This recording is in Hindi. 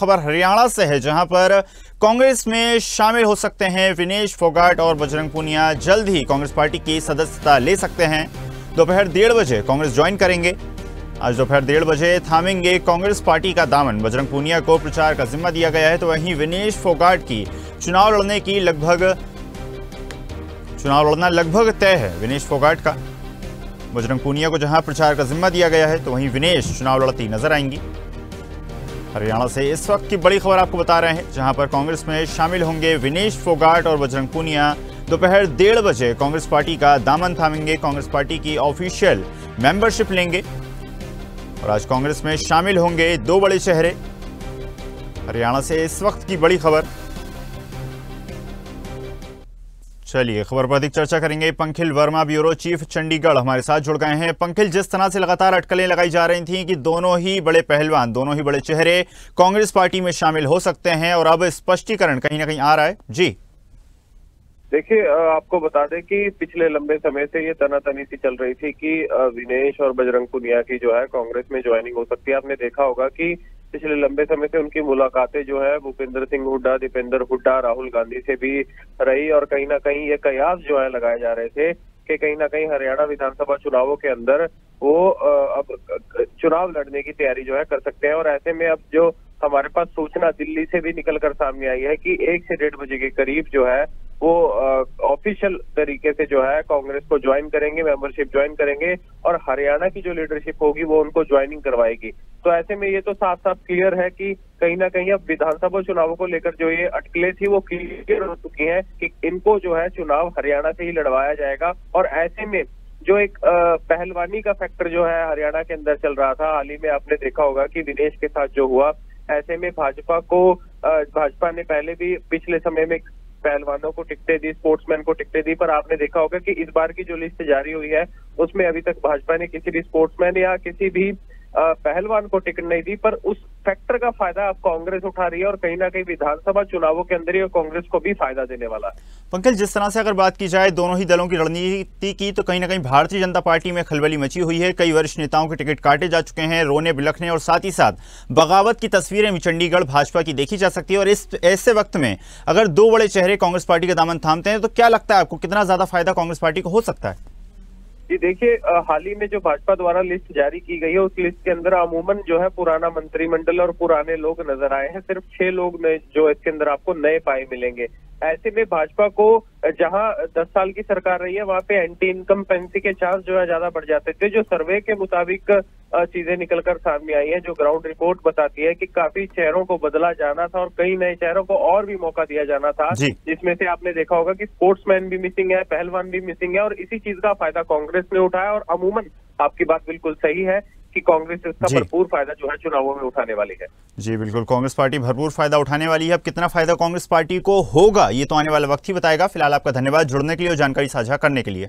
खबर हरियाणा से है, जहां पर कांग्रेस में शामिल हो सकते हैं विनेश फोगाट और बजरंग पूनिया। जल्द ही कांग्रेस पार्टी की सदस्यता ले सकते हैं। दोपहर 1:30 बजे कांग्रेस ज्वाइन करेंगे। आज दोपहर 1:30 बजे थामेंगे कांग्रेस पार्टी का दामन। बजरंग पूनिया को प्रचार का जिम्मा दिया गया है, तो वहीं विनेश फोगाट की चुनाव लड़ना लगभग तय है। विनेश फोगाट का बजरंग पूनिया को जहां प्रचार का जिम्मा दिया गया है, तो वहीं विनेश चुनाव लड़ती नजर आएंगी। हरियाणा से इस वक्त की बड़ी खबर आपको बता रहे हैं, जहां पर कांग्रेस में शामिल होंगे विनेश फोगाट और बजरंग पूनिया। दोपहर 1:30 बजे कांग्रेस पार्टी का दामन थामेंगे, कांग्रेस पार्टी की ऑफिशियल मेंबरशिप लेंगे और आज कांग्रेस में शामिल होंगे 2 बड़े चेहरे। हरियाणा से इस वक्त की बड़ी खबर। चलिए खबर पर अधिक चर्चा करेंगे। पंखिल वर्मा, ब्यूरो चीफ चंडीगढ़, हमारे साथ जुड़ गए हैं। पंखिल, जिस तरह से लगातार अटकलें लगाई जा रही थी कि दोनों ही बड़े पहलवान, दोनों ही बड़े चेहरे कांग्रेस पार्टी में शामिल हो सकते हैं, और अब स्पष्टीकरण कहीं ना कहीं आ रहा है। जी देखिए, आपको बता दें कि पिछले लंबे समय से ये तनातनी सी चल रही थी कि विनेश और बजरंग पूनिया की जो है कांग्रेस में ज्वाइनिंग हो सकती है। आपने देखा होगा कि पिछले लंबे समय से उनकी मुलाकातें जो है भूपेंद्र सिंह हुड्डा, दीपेंद्र हुड्डा, राहुल गांधी से भी रही, और कहीं ना कहीं ये कयास जो है लगाए जा रहे थे कि कहीं ना कहीं हरियाणा विधानसभा चुनावों के अंदर वो अब चुनाव लड़ने की तैयारी जो है कर सकते हैं। और ऐसे में अब जो हमारे पास सूचना दिल्ली से भी निकलकर सामने आई है कि 1 से 1:30 बजे के करीब जो है वो ऑफिशियल तरीके से जो है कांग्रेस को ज्वाइन करेंगे, मेंबरशिप ज्वाइन करेंगे, और हरियाणा की जो लीडरशिप होगी वो उनको ज्वाइनिंग करवाएगी। तो ऐसे में ये तो साफ साफ क्लियर है कि कहीं ना कहीं अब विधानसभा चुनावों को लेकर जो ये अटकलें थी वो क्लियर हो चुकी हैं कि इनको जो है चुनाव हरियाणा से ही लड़वाया जाएगा। और ऐसे में जो एक पहलवानी का फैक्टर जो है हरियाणा के अंदर चल रहा था, हाल ही में आपने देखा होगा कि विनेश के साथ जो हुआ, ऐसे में भाजपा ने पहले भी पिछले समय में पहलवानों को टिकटें दी, स्पोर्ट्समैन को टिकटें दी, पर आपने देखा होगा कि इस बार की जो लिस्ट जारी हुई है उसमें अभी तक भाजपा ने किसी भी स्पोर्ट्समैन या किसी भी पहलवान को टिकट नहीं दी। पर उस फैक्टर का फायदा अब कांग्रेस उठा रही है, और कहीं ना कहीं विधानसभा चुनावों के अंदर ये कांग्रेस को भी फायदा देने वाला है। पंकज, जिस तरह से अगर बात की जाए दोनों ही दलों की रणनीति की, तो कहीं ना कहीं भारतीय जनता पार्टी में खलबली मची हुई है। कई वरिष्ठ नेताओं के टिकट काटे जा चुके हैं, रोने बिलखने और साथ ही साथ बगावत की तस्वीरें भी चंडीगढ़ भाजपा की देखी जा सकती है। और इस ऐसे वक्त में अगर 2 बड़े चेहरे कांग्रेस पार्टी का दामन थामते हैं, तो क्या लगता है आपको, कितना ज्यादा फायदा कांग्रेस पार्टी को हो सकता है? जी देखिए, हाल ही में जो भाजपा द्वारा लिस्ट जारी की गई है उस लिस्ट के अंदर अमूमन जो है पुराना मंत्रिमंडल और पुराने लोग नजर आए हैं। सिर्फ 6 लोग जो इसके अंदर आपको नए पाए मिलेंगे। ऐसे में भाजपा को जहां 10 साल की सरकार रही है वहां पे एंटी इनकम्पेंसी के चांस जो है ज्यादा बढ़ जाते थे। जो सर्वे के मुताबिक चीजें निकलकर सामने आई है, जो ग्राउंड रिपोर्ट बताती है कि काफी चेहरों को बदला जाना था और कई नए चेहरों को और भी मौका दिया जाना था, जिसमें से आपने देखा होगा कि स्पोर्ट्समैन भी मिसिंग है, पहलवान भी मिसिंग है, और इसी चीज का फायदा कांग्रेस ने उठाया। और अमूमन आपकी बात बिल्कुल सही है कि कांग्रेस इसका भरपूर फायदा जो है चुनावों में उठाने वाली है। जी बिल्कुल, कांग्रेस पार्टी भरपूर फायदा उठाने वाली है। अब कितना फायदा कांग्रेस पार्टी को होगा ये तो आने वाला वक्त ही बताएगा। फिलहाल आपका धन्यवाद जुड़ने के लिए और जानकारी साझा करने के लिए।